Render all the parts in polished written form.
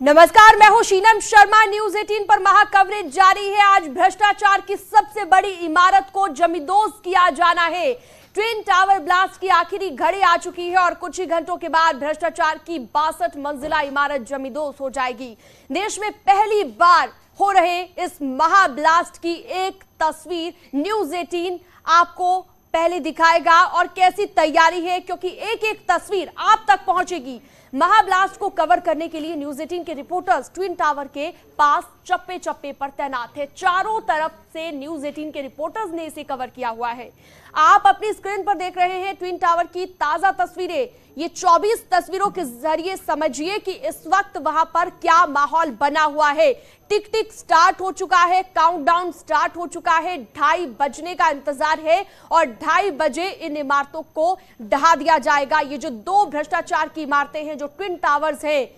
नमस्कार, मैं हूं शीनम शर्मा। न्यूज 18 पर महा कवरेज जारी है। आज भ्रष्टाचार की सबसे बड़ी इमारत को जमींदोज किया जाना है। ट्विन टावर ब्लास्ट की आखिरी घड़ी आ चुकी है और कुछ ही घंटों के बाद भ्रष्टाचार की 62 मंजिला इमारत जमींदोज हो जाएगी। देश में पहली बार हो रहे इस महा ब्लास्ट की एक तस्वीर न्यूज 18 आपको पहले दिखाएगा और कैसी तैयारी है, क्योंकि एक एक तस्वीर आप तक पहुंचेगी। महाब्लास्ट को कवर करने के लिए न्यूज 18 के रिपोर्टर्स ट्विन टावर के पास चप्पे चप्पे पर तैनात है। चारों तरफ से न्यूज 18 के रिपोर्टर्स ने इसे कवर किया हुआ है। आप अपनी स्क्रीन पर देख रहे हैं ट्विन टावर की ताजा तस्वीरें। ये 24 तस्वीरों के जरिए समझिए कि इस वक्त वहां पर क्या माहौल बना हुआ है। टिक टिक स्टार्ट हो चुका है, काउंटडाउन स्टार्ट हो चुका है। 2:30 बजने का इंतजार है और 2:30 बजे इन इमारतों को ढहा दिया जाएगा। ये जो दो भ्रष्टाचार की इमारतें हैं, जो ट्विन टावर्स हैं,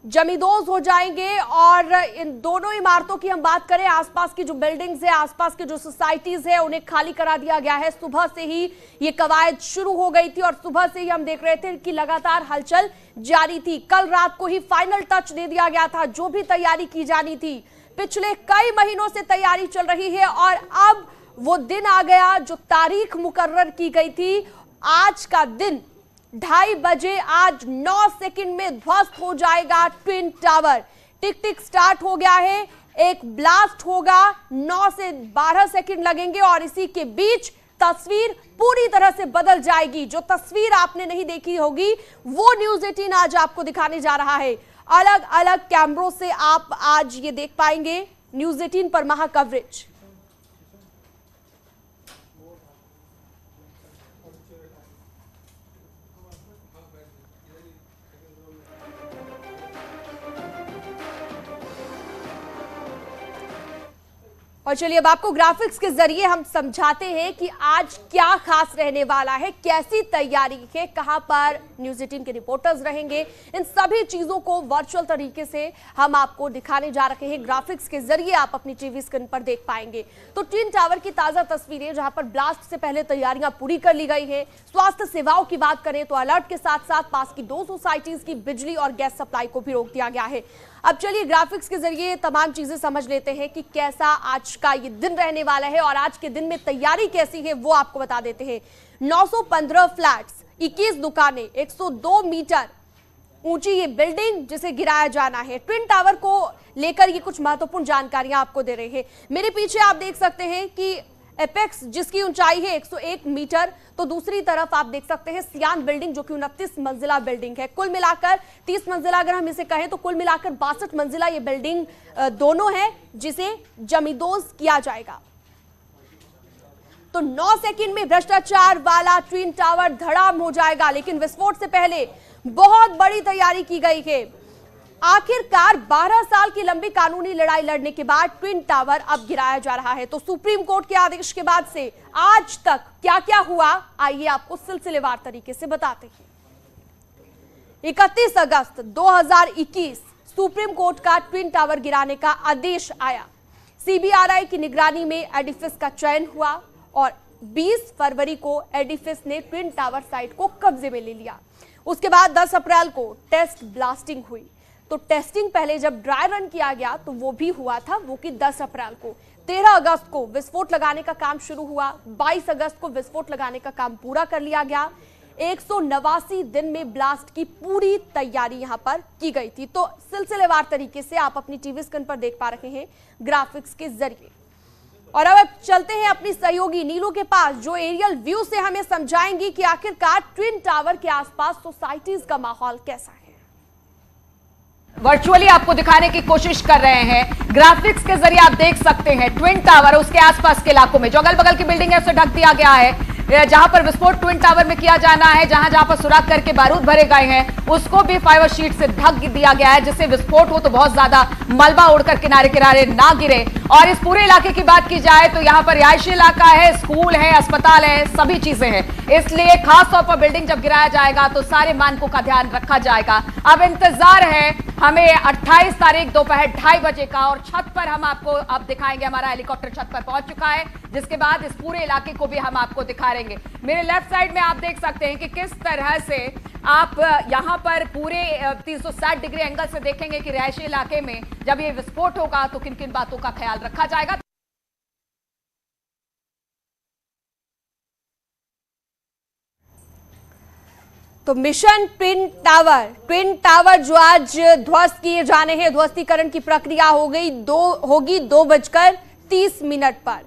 जमींदोज हो जाएंगे। और इन दोनों इमारतों की हम बात करें, आसपास की जो बिल्डिंग्स है, आसपास की जो सोसाइटीज है, उन्हें खाली करा दिया गया है। सुबह से ही ये कवायद शुरू हो गई थी और सुबह से ही हम देख रहे थे कि लगातार हलचल जारी थी। कल रात को ही फाइनल टच दे दिया गया था। जो भी तैयारी की जानी थी, पिछले कई महीनों से तैयारी चल रही है और अब वो दिन आ गया जो तारीख मुकर्रर की गई थी। आज का दिन 2:30 बजे, आज 9 सेकंड में ध्वस्त हो जाएगा ट्विन टावर। टिक टिक स्टार्ट हो गया है। एक ब्लास्ट होगा, 9 से 12 सेकंड लगेंगे और इसी के बीच तस्वीर पूरी तरह से बदल जाएगी। जो तस्वीर आपने नहीं देखी होगी वो न्यूज 18 आज आपको दिखाने जा रहा है। अलग अलग कैमरों से आप आज ये देख पाएंगे न्यूज 18 पर महा कवरेज। और चलिए अब आपको ग्राफिक्स के जरिए हम समझाते हैं कि आज क्या खास रहने वाला है, कैसी तैयारी है, कहां पर न्यूज 18 के रिपोर्टर्स रहेंगे। इन सभी चीजों को वर्चुअल तरीके से हम आपको दिखाने जा रहे हैं। ग्राफिक्स के जरिए आप अपनी टीवी स्क्रीन पर देख पाएंगे। तो ट्विन टावर की ताजा तस्वीरें, जहां पर ब्लास्ट से पहले तैयारियां पूरी कर ली गई है। स्वास्थ्य सेवाओं की बात करें तो अलर्ट के साथ साथ पास की 2 सोसाइटीज की बिजली और गैस सप्लाई को भी रोक दिया गया है। अब चलिए ग्राफिक्स के जरिए तमाम चीजें समझ लेते हैं कि कैसा आज का ये दिन रहने वाला है और आज के दिन में तैयारी कैसी है वो आपको बता देते हैं। 915 फ्लैट्स, 21 दुकानें, 102 मीटर ऊंची ये बिल्डिंग जिसे गिराया जाना है। ट्विन टावर को लेकर ये कुछ महत्वपूर्ण जानकारियां आपको दे रहे हैं। मेरे पीछे आप देख सकते हैं कि एपेक्स जिसकी ऊंचाई है 101 मीटर, तो दूसरी तरफ आप देख सकते हैं सियान बिल्डिंग जो कि 29 मंजिला बिल्डिंग है। कुल मिलाकर 30 मंजिला अगर हम इसे कहें तो कुल मिलाकर 62 मंजिला ये बिल्डिंग दोनों है जिसे जमींदोज किया जाएगा। तो 9 सेकंड में भ्रष्टाचार वाला ट्विन टावर धड़ाम हो जाएगा, लेकिन विस्फोट से पहले बहुत बड़ी तैयारी की गई है। आखिरकार 12 साल की लंबी कानूनी लड़ाई लड़ने के बाद ट्विन टावर अब गिराया जा रहा है। तो सुप्रीम कोर्ट के आदेश के बाद से आज तक क्या क्या हुआ, आइए आपको सिलसिलेवार तरीके से बताते हैं। 31 अगस्त 2021 सुप्रीम कोर्ट का ट्विन टावर गिराने का आदेश आया। सीबीआरआई की निगरानी में एडिफिस का चयन हुआ और 20 फरवरी को एडिफिस ने ट्विन टावर साइट को कब्जे में ले लिया। उसके बाद 10 अप्रैल को टेस्ट ब्लास्टिंग हुई। तो टेस्टिंग पहले जब ड्राई रन किया गया तो वो भी हुआ था, वो कि 10 अप्रैल को। 13 अगस्त को विस्फोट लगाने का काम शुरू हुआ। 22 अगस्त को विस्फोट लगाने का काम पूरा कर लिया गया। 189 दिन में ब्लास्ट की पूरी तैयारी यहां पर की गई थी। तो सिलसिलेवार तरीके से आप अपनी टीवी स्क्रीन पर देख पा रहे हैं ग्राफिक्स के जरिए। और अब चलते हैं अपनी सहयोगी नीलू के पास, जो एरियल व्यू से हमें समझाएंगी कि आखिरकार ट्विन टावर के आसपास सोसाइटीज का माहौल कैसा है। वर्चुअली आपको दिखाने की कोशिश कर रहे हैं। ग्राफिक्स के जरिए आप देख सकते हैं ट्विन टावर, उसके आसपास के इलाकों में जो अगल बगल की बिल्डिंग है उसे ढक दिया गया है। जहां पर विस्फोट ट्विन टावर में किया जाना है, जहां जहां पर सुराख करके बारूद भरे गए हैं, उसको भी फाइबर शीट से ढक दिया गया है, जिससे विस्फोट हो तो बहुत ज्यादा मलबा उड़कर किनारे किनारे ना गिरे। और इस पूरे इलाके की बात की जाए तो यहाँ पर रिहायशी इलाका है, स्कूल है, अस्पताल है, सभी चीजें हैं। इसलिए खासतौर पर बिल्डिंग जब गिराया जाएगा तो सारे मानकों का ध्यान रखा जाएगा। अब इंतजार है हमें 28 तारीख दोपहर 2:30 बजे का, और छत पर हम आपको अब दिखाएंगे। हमारा हेलीकॉप्टर छत पर पहुंच चुका है। जिसके बाद इस पूरे इलाके को भी हम आपको दिखा रहेंगे। मेरे लेफ्ट साइड में आप देख सकते हैं कि किस तरह से आप यहां पर पूरे 360 डिग्री एंगल से देखेंगे कि रिहायशी इलाके में जब ये विस्फोट होगा तो किन किन बातों का ख्याल रखा जाएगा। तो मिशन ट्विन टावर जो आज ध्वस्त किए जाने हैं, ध्वस्तीकरण की प्रक्रिया होगी 2:30 पर।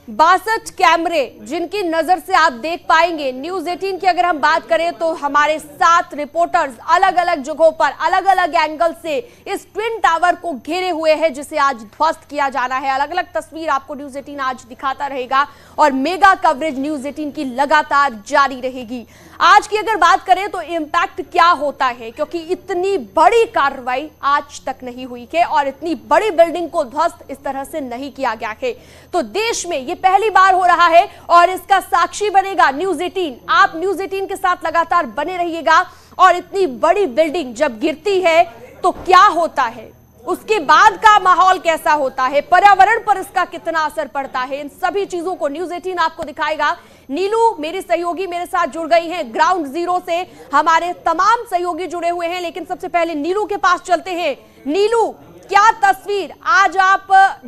62 कैमरे जिनकी नजर से आप देख पाएंगे। न्यूज 18 की अगर हम बात करें तो हमारे 7 रिपोर्टर्स अलग अलग जगहों पर अलग अलग एंगल से इस ट्विन टावर को घेरे हुए हैं जिसे आज ध्वस्त किया जाना है। अलग अलग तस्वीर आपको न्यूज 18 आज दिखाता रहेगा और मेगा कवरेज न्यूज 18 की लगातार जारी रहेगी। आज की अगर बात करें तो इंपैक्ट क्या होता है, क्योंकि इतनी बड़ी कार्रवाई आज तक नहीं हुई है और इतनी बड़ी बिल्डिंग को ध्वस्त इस तरह से नहीं किया गया है। तो देश में ये पहली बार हो रहा है और इसका साक्षी बनेगा न्यूज 18। आप न्यूज 18 के साथ लगातार बने रहिएगा। और इतनी बड़ी बिल्डिंग जब गिरती है तो क्या होता है, उसके बाद का माहौल कैसा होता है, पर्यावरण पर इसका कितना असर पड़ता है, इन सभी चीजों को न्यूज 18 आपको दिखाएगा। नीलू मेरी सहयोगी मेरे साथ जुड़ गई हैं ग्राउंड जीरो से। हमारे तमाम सहयोगी जुड़े हुए हैं, लेकिन सबसे पहले नीलू के पास चलते हैं। नीलू, क्या तस्वीर आज आप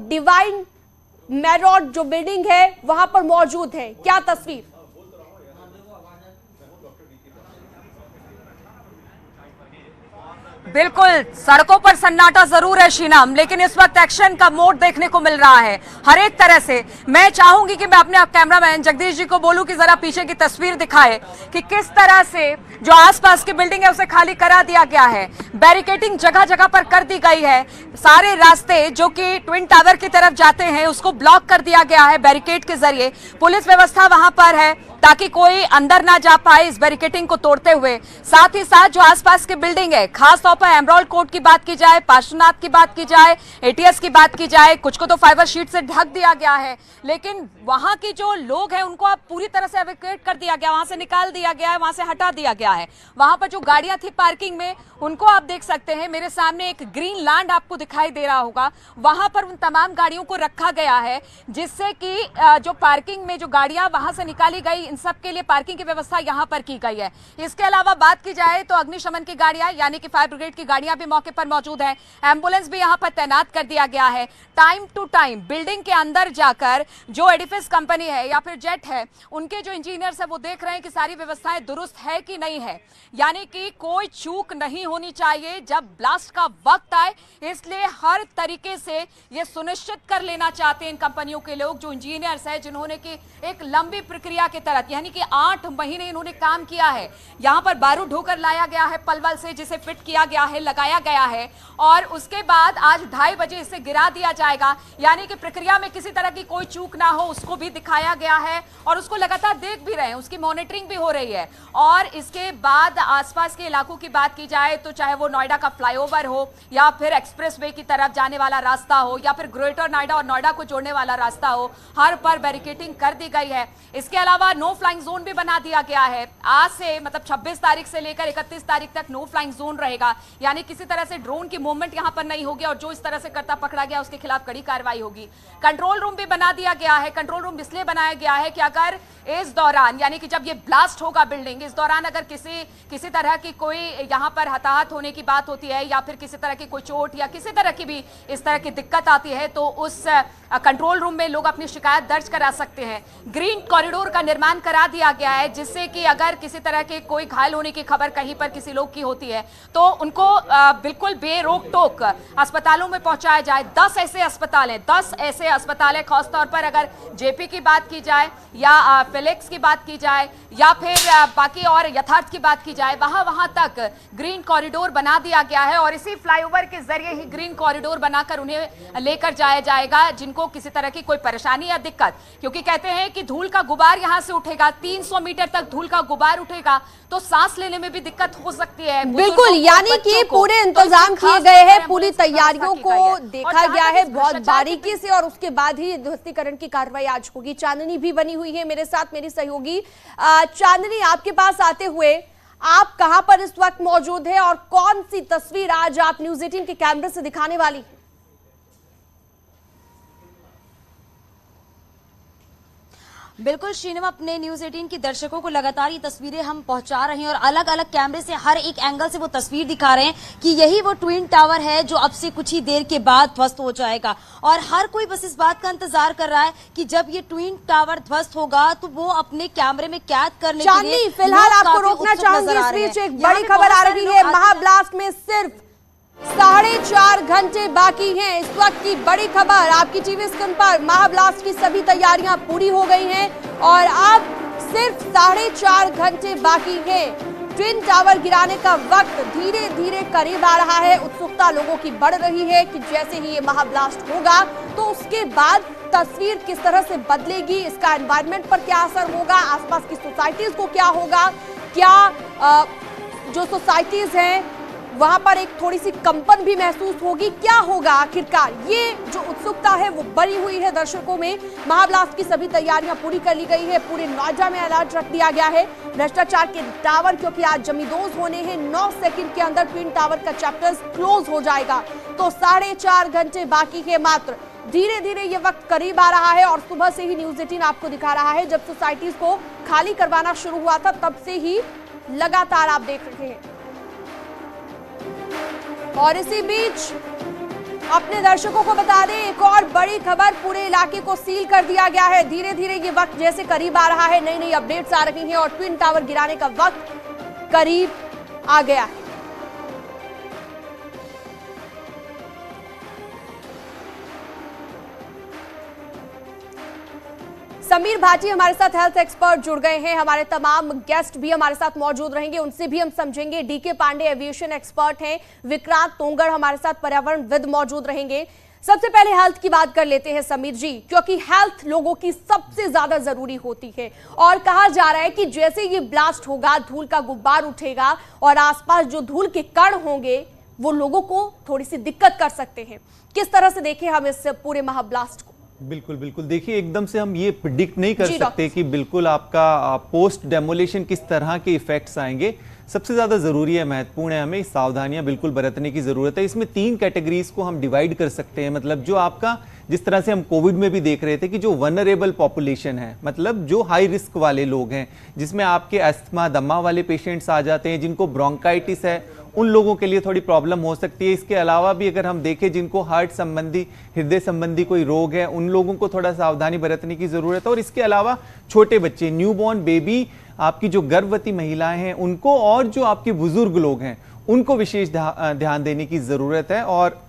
डिवाइन मैरॉड जो बिल्डिंग है वहां पर मौजूद है, क्या तस्वीर? बिल्कुल, सड़कों पर सन्नाटा जरूर है शीनम, लेकिन इस वक्त एक्शन का मोड देखने को मिल रहा है हर एक तरह से। मैं चाहूंगी कि मैं अपने कैमरामैन जगदीश जी को बोलूं कि जरा पीछे की तस्वीर दिखाए कि किस तरह से जो आसपास की बिल्डिंग है उसे खाली करा दिया गया है। बैरिकेडिंग जगह जगह पर कर दी गई है। सारे रास्ते जो कि ट्विन टावर की तरफ जाते हैं उसको ब्लॉक कर दिया गया है बैरिकेड के जरिए। पुलिस व्यवस्था वहां पर है ताकि कोई अंदर ना जा पाए इस बैरिकेडिंग को तोड़ते हुए। साथ ही साथ जो आसपास की बिल्डिंग है, खासतौर पर एमराल्ड कोर्ट की बात की जाए, पार्श्वनाथ की बात की जाए, एटीएस की बात की जाए, कुछ को तो फाइबर शीट से ढक दिया गया है, लेकिन वहां की जो लोग हैं उनको अब पूरी तरह से एवैक्यूएट कर दिया गया, वहां से निकाल दिया गया है, वहां से हटा दिया गया है। वहां पर जो गाड़ियां थी पार्किंग में उनको आप देख सकते हैं, मेरे सामने एक ग्रीन लैंड आपको दिखाई दे रहा होगा, वहां पर उन तमाम गाड़ियों को रखा गया है जिससे कि जो पार्किंग में जो गाड़ियां वहां से निकाली गई, इन सब के लिए पार्किंग की व्यवस्था यहां पर की गई है। इसके अलावा बात की जाए तो अग्निशमन की गाड़ियां यानी कि फायर ब्रिगेड की गाड़ियां भी मौके पर मौजूद है। एम्बुलेंस भी यहां पर तैनात कर दिया गया है। टाइम टू टाइम बिल्डिंग के अंदर जाकर जो एडिफिस कंपनी है या फिर जेट है, उनके जो इंजीनियर्स है वो देख रहे हैं कि सारी व्यवस्थाएं दुरुस्त है कि नहीं है, यानी कि कोई चूक नहीं होनी चाहिए जब ब्लास्ट का वक्त आए। इसलिए हर तरीके से ये सुनिश्चित कर लेना चाहते हैं इन कंपनियों के लोग, जो इंजीनियर्स है, जिन्होंने की एक लंबी प्रक्रिया के तहत यानी कि 8 महीने इन्होंने काम किया है। यहां पर बारूद ढोकर लाया गया है पलवल से, जिसे फिट किया गया है, लगाया गया है और उसके बाद आज 2:30 बजे इसे गिरा दिया जाएगा। यानी कि प्रक्रिया में किसी तरह की कोई चूक ना हो उसको भी दिखाया गया है और उसको लगातार देख भी रहे हैं, उसकी मॉनिटरिंग भी हो रही है। और इसके बाद आसपास के इलाकों की बात की जाए तो चाहे वो नोएडा का फ्लाईओवर हो या फिर एक्सप्रेसवे की तरफ जाने वाला रास्ता हो या फिर ग्रेटर नोएडा और नोएडा को जोड़ने वाला रास्ता हो, हर पर बैरिकेडिंग कर दी गई है। इसके अलावा नो फ्लाइंग जोन भी बना दिया गया है। आज से मतलब 26 तारीख से लेकर 31 तारीख तक नो फ्लाइंग जोन रहेगा, यानी किसी तरह से ड्रोन की मूवमेंट यहां पर नहीं होगी और जो इस तरह से करता पकड़ा गया उसके खिलाफ कड़ी कार्रवाई होगी। कंट्रोल रूम भी बना दिया गया है। कंट्रोल रूम इसलिए बनाया गया है कि अगर इस दौरान यानी कि जब ये ब्लास्ट होगा बिल्डिंग, इस दौरान अगर किसी तरह की कोई यहां पर हताहत होने की बात होती है या फिर किसी तरह की कोई चोट या किसी तरह की भी इस तरह की दिक्कत आती है तो उस कंट्रोल रूम में लोग अपनी शिकायत दर्ज करा सकते हैं। ग्रीन कॉरिडोर का निर्माण करा दिया गया है जिससे कि अगर किसी तरह के कोई घायल होने की खबर कहीं पर किसी लोग की होती है तो उनको बिल्कुल बेरोक टोक अस्पतालों में पहुंचाया जाए। 10 ऐसे अस्पताल हैं, 10 ऐसे अस्पताल है, खासतौर पर अगर जेपी की बात की जाए या फिलिक्स की बात की जाए या फिर बाकी और यथार्थ की बात की जाए, वहां तक ग्रीन कॉरिडोर बना दिया गया है और इसी फ्लाईओवर के जरिए ही ग्रीन कॉरिडोर बनाकर उन्हें लेकर जाया जाएगा जिनको किसी तरह की कोई परेशानी या दिक्कत, क्योंकि कहते हैं कि धूल का गुबार यहां से उठेगा, 300 मीटर तक धूल का गुबार उठेगा तो सांस लेने में भी दिक्कत हो सकती है। बिल्कुल, यानी कि पूरे इंतजाम किए गए हैं, पूरी तैयारियों को देखा गया है बहुत बारीकी से और उसके बाद ही ध्वस्तीकरण की कार्रवाई आज होगी। चांदनी भी बनी हुई है मेरे साथ, मेरी सहयोगी। चांदनी, आपके पास आते हुए आप कहां पर इस वक्त मौजूद है और कौन सी तस्वीर आज आप न्यूज 18 के कैमरे से दिखाने वाली? बिल्कुल शीनम, अपने न्यूज 18 के दर्शकों को लगातार ये तस्वीरें हम पहुंचा रहे हैं और अलग अलग कैमरे से हर एक एंगल से वो तस्वीर दिखा रहे हैं कि यही वो ट्विन टावर है जो अब से कुछ ही देर के बाद ध्वस्त हो जाएगा। और हर कोई बस इस बात का इंतजार कर रहा है कि जब ये ट्विन टावर ध्वस्त होगा तो वो अपने कैमरे में कैद करने के लिए फिलहाल आपको रोकना चाहूंगी, इस बीच एक बड़ी खबर आ रही है। महाब्लास्ट में सिर्फ 4.5 घंटे बाकी हैं। इस वक्त की बड़ी खबर आपकी टीवी स्क्रीन पर, महाब्लास्ट की सभी तैयारियां पूरी हो गई हैं और अब सिर्फ 4.5 घंटे बाकी हैं। ट्विन टावर गिराने का वक्त धीरे धीरे करीब आ रहा है। उत्सुकता लोगों की बढ़ रही है कि जैसे ही ये महाब्लास्ट होगा तो उसके बाद तस्वीर किस तरह से बदलेगी, इसका एनवायरनमेंट पर क्या असर होगा, आसपास की सोसाइटीज को क्या होगा, क्या जो सोसाइटीज हैं वहां पर एक थोड़ी सी कंपन भी महसूस होगी, क्या होगा आखिरकार। ये जो उत्सुकता है वो बढ़ी हुई है दर्शकों में। महाब्लास्ट की सभी तैयारियां पूरी कर ली गई है। पूरे नोएडा में अलर्ट रख दिया गया है। भ्रष्टाचार के टावर क्योंकि आज जमींदोज होने हैं, 9 सेकंड के अंदर ट्विन टावर का चैप्टर क्लोज हो जाएगा। तो 4.5 घंटे बाकी है मात्र। धीरे धीरे ये वक्त करीब आ रहा है और सुबह से ही न्यूज 18 आपको दिखा रहा है, जब सोसाइटीज को खाली करवाना शुरू हुआ था तब से ही लगातार आप देख रहे हैं। और इसी बीच अपने दर्शकों को बता दें एक और बड़ी खबर, पूरे इलाके को सील कर दिया गया है। धीरे धीरे ये वक्त जैसे करीब आ रहा है, नई नई अपडेट्स आ रही हैं और ट्विन टावर गिराने का वक्त करीब आ गया है। समीर भाटी हमारे साथ हेल्थ एक्सपर्ट जुड़ गए हैं। हमारे तमाम गेस्ट भी हमारे साथ मौजूद रहेंगे, उनसे भी हम समझेंगे। डीके पांडे एविएशन एक्सपर्ट हैं, विक्रांत तोंगड़ हमारे साथ पर्यावरणविद मौजूद रहेंगे। सबसे पहले हेल्थ की बात कर लेते हैं समीर जी, क्योंकि हेल्थ लोगों की सबसे ज्यादा जरूरी होती है और कहा जा रहा है कि जैसे ये ब्लास्ट होगा धूल का गुब्बार उठेगा और आसपास जो धूल के कण होंगे वो लोगों को थोड़ी सी दिक्कत कर सकते हैं। किस तरह से देखें हम इस पूरे महाब्लास्ट को? बिल्कुल बिल्कुल, देखिए एकदम से हम ये प्रिडिक्ट नहीं कर सकते कि बिल्कुल आपका पोस्ट डेमोलिशन किस तरह के इफेक्ट्स आएंगे। सबसे ज्यादा जरूरी है, महत्वपूर्ण है, हमें सावधानियां बिल्कुल बरतने की जरूरत है। इसमें 3 कैटेगरीज को हम डिवाइड कर सकते हैं। मतलब जो आपका, जिस तरह से हम कोविड में भी देख रहे थे कि जो वनरेबल पॉपुलेशन है, मतलब जो हाई रिस्क वाले लोग हैं, जिसमें आपके अस्थमा दमा वाले पेशेंट्स आ जाते हैं, जिनको ब्रोंकाइटिस है, उन लोगों के लिए थोड़ी प्रॉब्लम हो सकती है। इसके अलावा भी अगर हम देखें जिनको हार्ट संबंधी, हृदय संबंधी कोई रोग है, उन लोगों को थोड़ा सावधानी बरतने की जरूरत है। और इसके अलावा छोटे बच्चे, न्यूबॉर्न बेबी, आपकी जो गर्भवती महिलाएं हैं उनको, और जो आपके बुजुर्ग लोग हैं उनको विशेष ध्यान देने की जरूरत है। और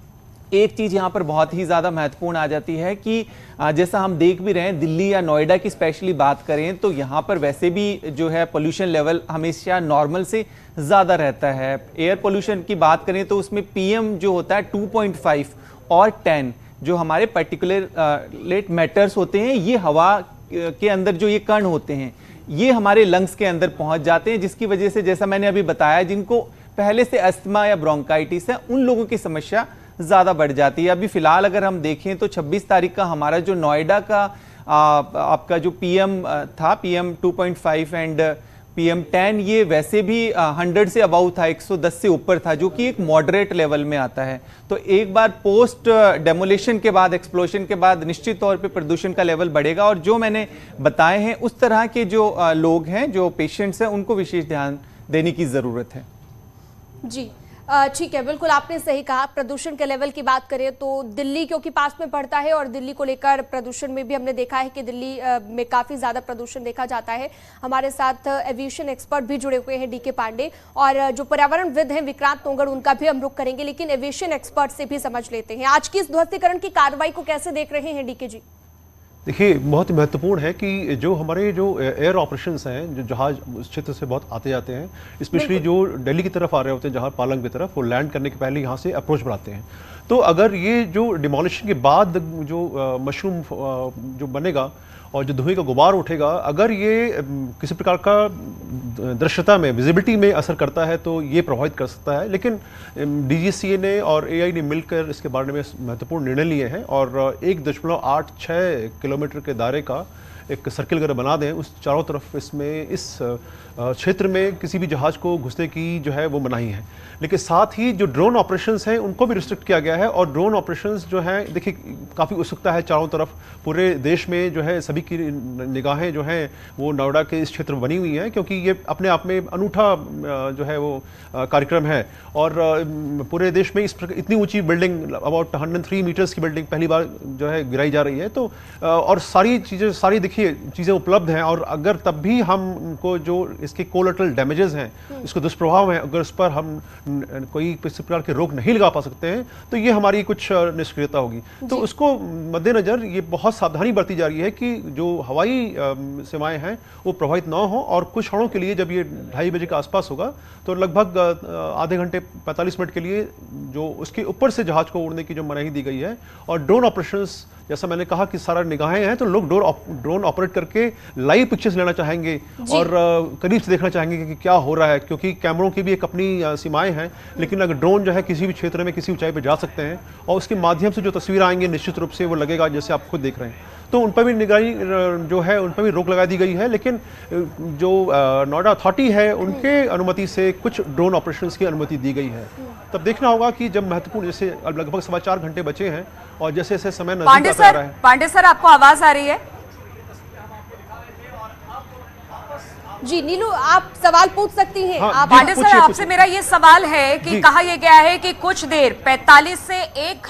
एक चीज यहां पर बहुत ही ज्यादा महत्वपूर्ण आ जाती है कि जैसा हम देख भी रहे हैं, दिल्ली या नोएडा की स्पेशली बात करें तो यहां पर वैसे भी जो है पोल्यूशन लेवल हमेशा नॉर्मल से ज्यादा रहता है। एयर पोल्यूशन की बात करें तो उसमें पीएम जो होता है 2.5 और 10 जो हमारे पार्टिकुलेट मैटर्स होते हैं, ये हवा के अंदर जो ये कण होते हैं ये हमारे लंग्स के अंदर पहुंच जाते हैं, जिसकी वजह से जैसा मैंने अभी बताया, जिनको पहले से अस्थमा या ब्रोंकाइटिस है उन लोगों की समस्या ज्यादा बढ़ जाती है। अभी फिलहाल अगर हम देखें तो 26 तारीख का हमारा जो नोएडा का आपका जो पीएम था, पीएम 2.5 एंड पीएम 10, ये वैसे भी 100 से अबाउ था, 110 से ऊपर था, जो कि एक मॉडरेट लेवल में आता है। तो एक बार पोस्ट डेमोलिशन के बाद, एक्सप्लोजन के बाद निश्चित तौर पे प्रदूषण का लेवल बढ़ेगा। और जो मैंने बताए हैं उस तरह के जो लोग हैं, जो पेशेंट्स हैं, उनको विशेष ध्यान देने की जरूरत है। जी ठीक है, बिल्कुल आपने सही कहा। प्रदूषण के लेवल की बात करें तो दिल्ली क्योंकि पास में पड़ता है और दिल्ली को लेकर प्रदूषण में भी हमने देखा है कि दिल्ली में काफी ज्यादा प्रदूषण देखा जाता है। हमारे साथ एविएशन एक्सपर्ट भी जुड़े हुए हैं डीके पांडे, और जो पर्यावरणविद हैं विक्रांत तोंगड़, उनका भी हम रुख करेंगे, लेकिन एविएशन एक्सपर्ट से भी समझ लेते हैं आज की इस ध्वस्तीकरण की कार्रवाई को कैसे देख रहे हैं डीके जी? देखिए, बहुत महत्वपूर्ण है कि जो हमारे जो एयर ऑपरेशंस हैं, जो जहाज उस क्षेत्र से बहुत आते जाते हैं, स्पेशली जो दिल्ली की तरफ आ रहे होते हैं, जहाँ पालंग की तरफ, वो लैंड करने के पहले यहाँ से अप्रोच बढ़ाते हैं। तो अगर ये जो डिमोलिशन के बाद जो मशरूम जो बनेगा और जो धुएं का गुबार उठेगा, अगर ये किसी प्रकार का दृश्यता में, विजिबिलिटी में असर करता है तो ये प्रभावित कर सकता है। लेकिन डीजीसीए ने और एआई ने मिलकर इसके बारे में महत्वपूर्ण निर्णय लिए हैं और 1.86 किलोमीटर के दायरे का एक सर्किल अगर बना दें उस चारों तरफ, इसमें इस क्षेत्र में किसी भी जहाज को घुसने की जो है वो मनाही है। लेकिन साथ ही जो ड्रोन ऑपरेशंस हैं उनको भी रिस्ट्रिक्ट किया गया है। और ड्रोन ऑपरेशंस जो हैं, देखिए काफ़ी उत्सुकता है चारों तरफ, पूरे देश में जो है सभी की निगाहें जो हैं वो नोएडा के इस क्षेत्र में बनी हुई हैं, क्योंकि ये अपने आप में अनूठा जो है वो कार्यक्रम है। और पूरे देश में इतनी ऊंची बिल्डिंग, अबाउट 103 मीटर्स की बिल्डिंग पहली बार जो है गिराई जा रही है। तो और सारी देखिए चीज़ें उपलब्ध हैं, और अगर तब भी हमको जो इसके कोलैटरल डैमेजेस हैं, इसको दुष्प्रभाव हैं, अगर उस पर हम कोई किसी प्रकार के रोक नहीं लगा पा सकते हैं तो ये हमारी कुछ निष्क्रियता होगी। तो उसको मद्देनजर ये बहुत सावधानी बरती जा रही है कि जो हवाई सेवाएं हैं वो प्रभावित ना हो। और कुछ क्षणों के लिए जब ये 2:30 बजे के आसपास होगा तो लगभग आधे घंटे 45 मिनट के लिए जो उसके ऊपर से जहाज को उड़ने की जो मनाही दी गई है। और ड्रोन ऑपरेशंस, जैसा मैंने कहा कि सारा निगाहें हैं, तो लोग ड्रोन ऑपरेट करके लाइव पिक्चर्स लेना चाहेंगे और करीब से देखना चाहेंगे कि क्या हो रहा है, क्योंकि कैमरों की भी एक अपनी सीमाएं हैं। लेकिन अगर ड्रोन जो है किसी भी क्षेत्र में किसी ऊंचाई पर जा सकते हैं और उसके माध्यम से जो तस्वीर आएंगे निश्चित रूप से वो लगेगा जैसे आप खुद देख रहे हैं। तो उन पर भी निगरानी जो है उन पर भी रोक लगा दी गई है। लेकिन जो नोएडा अथॉरिटी है उनके अनुमति से कुछ ड्रोन ऑपरेशंस की अनुमति दी गई है। तब देखना होगा कि जब महत्वपूर्ण, जैसे अब लगभग 4.25 घंटे बचे हैं और जैसे जैसे समय नजदीक आता रहा है। पांडे सर, आपको आवाज आ रही है? जी नीलू, आप सवाल पूछ सकती हैं। हाँ, पांडे सर, आपसे मेरा ये सवाल है कि कहा यह गया है कि कुछ देर 45 से 1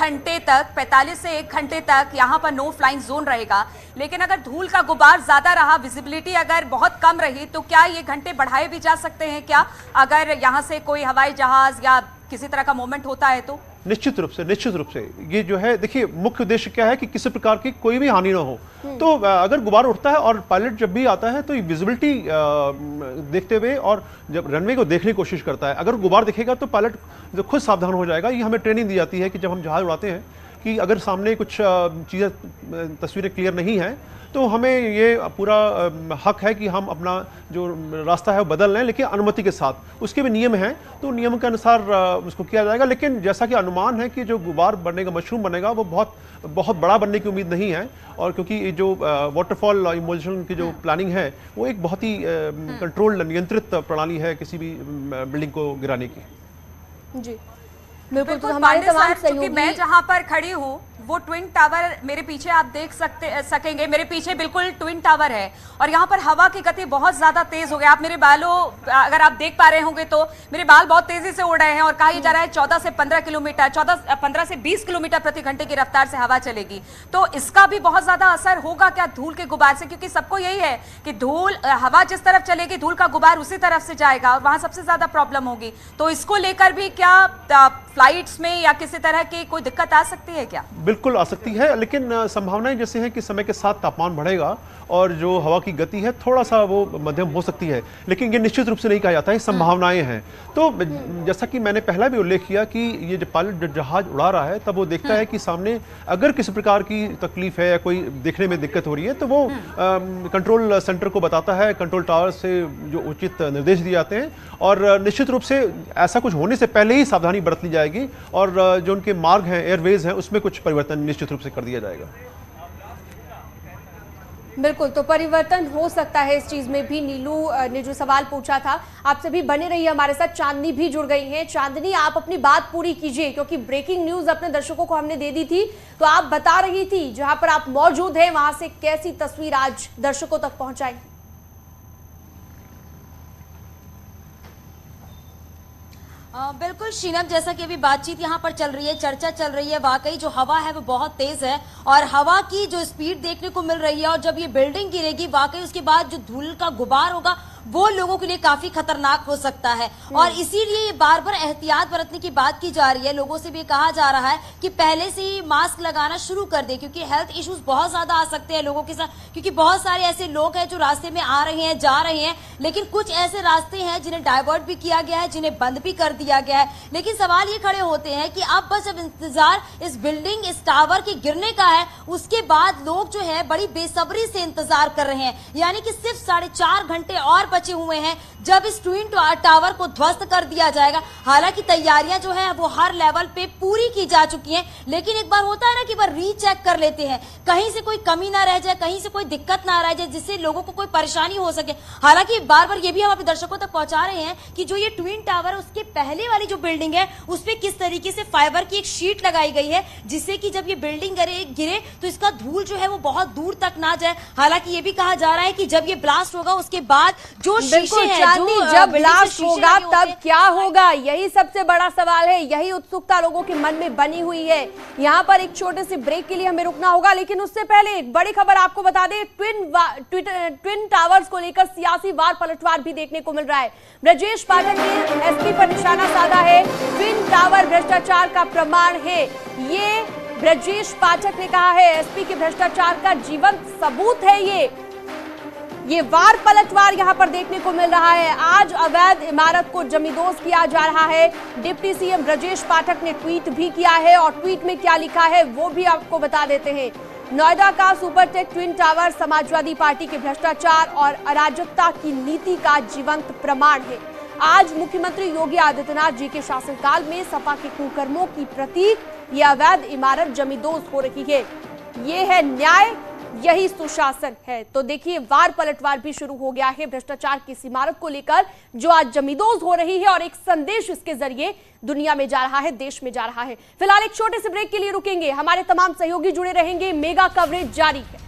घंटे तक यहाँ पर नो फ्लाइंग जोन रहेगा। लेकिन अगर धूल का गुबार ज्यादा रहा, विजिबिलिटी अगर बहुत कम रही, तो क्या ये घंटे बढ़ाए भी जा सकते हैं क्या, अगर यहाँ से कोई हवाई जहाज या किसी तरह का मूवमेंट होता है तो? निश्चित रूप से ये जो है, देखिए मुख्य उद्देश्य क्या है कि किसी प्रकार की कोई भी हानि ना हो। तो अगर गुबार उठता है और पायलट जब भी आता है तो विजिबिलिटी देखते हुए और जब रनवे को देखने की कोशिश करता है, अगर गुबार दिखेगा तो पायलट जो खुद सावधान हो जाएगा। ये हमें ट्रेनिंग दी जाती है कि जब हम जहाज उड़ाते हैं कि अगर सामने कुछ चीज़ें, तस्वीरें क्लियर नहीं है तो हमें ये पूरा हक है कि हम अपना जो रास्ता है वो बदल लें, लेकिन अनुमति के साथ। उसके भी नियम हैं, तो नियम के अनुसार उसको किया जाएगा। लेकिन जैसा कि अनुमान है कि जो गुबार बनेगा, मशरूम बनेगा, वो बहुत बड़ा बनने की उम्मीद नहीं है। और क्योंकि जो वाटरफॉल इमल्शन की जो प्लानिंग है वो एक बहुत ही कंट्रोल्ड, नियंत्रित प्रणाली है किसी भी बिल्डिंग को गिराने की। जी बिल्कुल। तो हमारे तमाम सहयोगी, मैं जहां पर खड़ी हूं वो ट्विन टावर मेरे पीछे आप देख सकेंगे, मेरे पीछे बिल्कुल ट्विन टावर है और यहाँ पर हवा की गति बहुत ज्यादा तेज हो गई। आप मेरे बालों, अगर आप देख पा रहे होंगे तो मेरे बाल बहुत तेजी से उड़ रहे हैं और कहा जा रहा है 14 से 15 किलोमीटर 15 से 20 किलोमीटर प्रति घंटे की रफ्तार से हवा चलेगी। तो इसका भी बहुत ज्यादा असर होगा क्या धूल के गुबार से, क्योंकि सबको यही है कि धूल, हवा जिस तरफ चलेगी धूल का गुबार उसी तरफ से जाएगा और वहां सबसे ज्यादा प्रॉब्लम होगी। तो इसको लेकर भी क्या फ्लाइट्स में या किसी तरह की कोई दिक्कत आ सकती है क्या? बिल्कुल आ सकती है, लेकिन संभावनाएं जैसे हैं कि समय के साथ तापमान बढ़ेगा और जो हवा की गति है थोड़ा सा वो मध्यम हो सकती है, लेकिन ये निश्चित रूप से नहीं कहा जाता है, संभावनाएं हैं। तो जैसा कि मैंने पहला भी उल्लेख किया कि ये जो पायलट जहाज उड़ा रहा है तब वो देखता है कि सामने अगर किसी प्रकार की तकलीफ है या कोई देखने में दिक्कत हो रही है तो वो कंट्रोल सेंटर को बताता है, कंट्रोल टावर से जो उचित निर्देश दिए जाते हैं और निश्चित रूप से ऐसा कुछ होने से पहले ही सावधानी बरत ली जाएगी और जो उनके मार्ग हैं, एयरवेज हैं, उसमें कुछ परिवर्तन निश्चित रूप से कर दिया जाएगा। बिल्कुल, तो परिवर्तन हो सकता है इस चीज में भी। नीलू ने जो सवाल पूछा था, आपसे भी बने रहिए हमारे साथ। चांदनी भी जुड़ गई हैं। चांदनी, आप अपनी बात पूरी कीजिए, क्योंकि ब्रेकिंग न्यूज अपने दर्शकों को हमने दे दी थी, तो आप बता रही थी जहां पर आप मौजूद हैं वहां से कैसी तस्वीर आज दर्शकों तक पहुंचाई। बिल्कुल शीनम, जैसा कि अभी बातचीत यहाँ पर चल रही है, चर्चा चल रही है, वाकई जो हवा है वो बहुत तेज है और हवा की जो स्पीड देखने को मिल रही है और जब ये बिल्डिंग गिरेगी वाकई उसके बाद जो धूल का गुबार होगा वो लोगों के लिए काफी खतरनाक हो सकता है। और इसीलिए ये बार बार एहतियात बरतने की बात की जा रही है। लोगों से भी कहा जा रहा है कि पहले से ही मास्क लगाना शुरू कर दे, क्योंकि हेल्थ इश्यूज बहुत ज्यादा आ सकते हैं लोगों के साथ, क्योंकि बहुत सारे ऐसे लोग हैं जो रास्ते में आ रहे हैं, जा रहे हैं, लेकिन कुछ ऐसे रास्ते हैं जिन्हें डाइवर्ट भी किया गया है, जिन्हें बंद भी कर दिया गया है। लेकिन सवाल ये खड़े होते हैं कि अब बस अब इंतजार इस बिल्डिंग, इस टावर के गिरने का है, उसके बाद लोग जो है बड़ी बेसब्री से इंतजार कर रहे हैं, यानी कि सिर्फ 4.5 घंटे और बचे हुए हैं जब इस ट्विन टावर को ध्वस्त कर दिया जाएगा। हालांकि तैयारियां जो है वो हर लेवल पे पूरी की जा चुकी हैं, लेकिन एक बार होता है ना कि बार रीचेक कर लेते हैं, कहीं से कोई कमी ना रह जाए, कहीं से कोई दिक्कत ना रह जाए जिससे लोगों को कोई परेशानी हो सके। हालांकि बार बार ये भी हम अपने दर्शकों तक पहुंचा रहे हैं कि जो ये ट्विन टावर है उसके पहले वाली जो बिल्डिंग है उस पर किस तरीके से फाइबर की एक शीट लगाई गई है जिससे कि जब ये बिल्डिंग गिरे तो इसका धूल जो है वो बहुत दूर तक ना जाए। हालांकि ये भी कहा जा रहा है कि जब ये ब्लास्ट होगा उसके बाद जो शीशे हैं, जब ब्लास्ट होगा तब क्या होगा, यही सबसे बड़ा सवाल है, यही उत्सुकता लोगों के मन में बनी हुई है। यहाँ पर एक छोटे से ब्रेक के लिए हमें रुकना होगा, लेकिन उससे पहले एक बड़ी खबर आपको बता दें, ट्विन टावर्स को लेकर सियासी वार पलटवार भी देखने को मिल रहा है। ब्रजेश पाठक ने एसपी पर निशाना साधा है, ट्विन टावर भ्रष्टाचार का प्रमाण है, ये ब्रजेश पाठक ने कहा है। एसपी के भ्रष्टाचार का जीवंत सबूत है ये वार पलटवार यहां पर देखने को मिल रहा है। आज अवैध इमारत को जमींदोज किया जा रहा है। डिप्टी सीएम ब्रजेश पाठक ने ट्वीट भी किया है और ट्वीट में क्या लिखा है वो भी आपको बता देते हैं। नोएडा का Supertech twin tower Samajwadi party के भ्रष्टाचार और अराजकता की नीति का जीवंत प्रमाण है। आज मुख्यमंत्री योगी आदित्यनाथ जी के शासनकाल में सपा के कुकर्मों की प्रतीक ये अवैध इमारत जमींदोज हो रही है। ये है न्याय, यही सुशासन है। तो देखिए वार पलटवार भी शुरू हो गया है भ्रष्टाचार की इस इमारत को लेकर जो आज जमींदोज हो रही है और एक संदेश इसके जरिए दुनिया में जा रहा है, देश में जा रहा है। फिलहाल एक छोटे से ब्रेक के लिए रुकेंगे, हमारे तमाम सहयोगी जुड़े रहेंगे, मेगा कवरेज जारी है।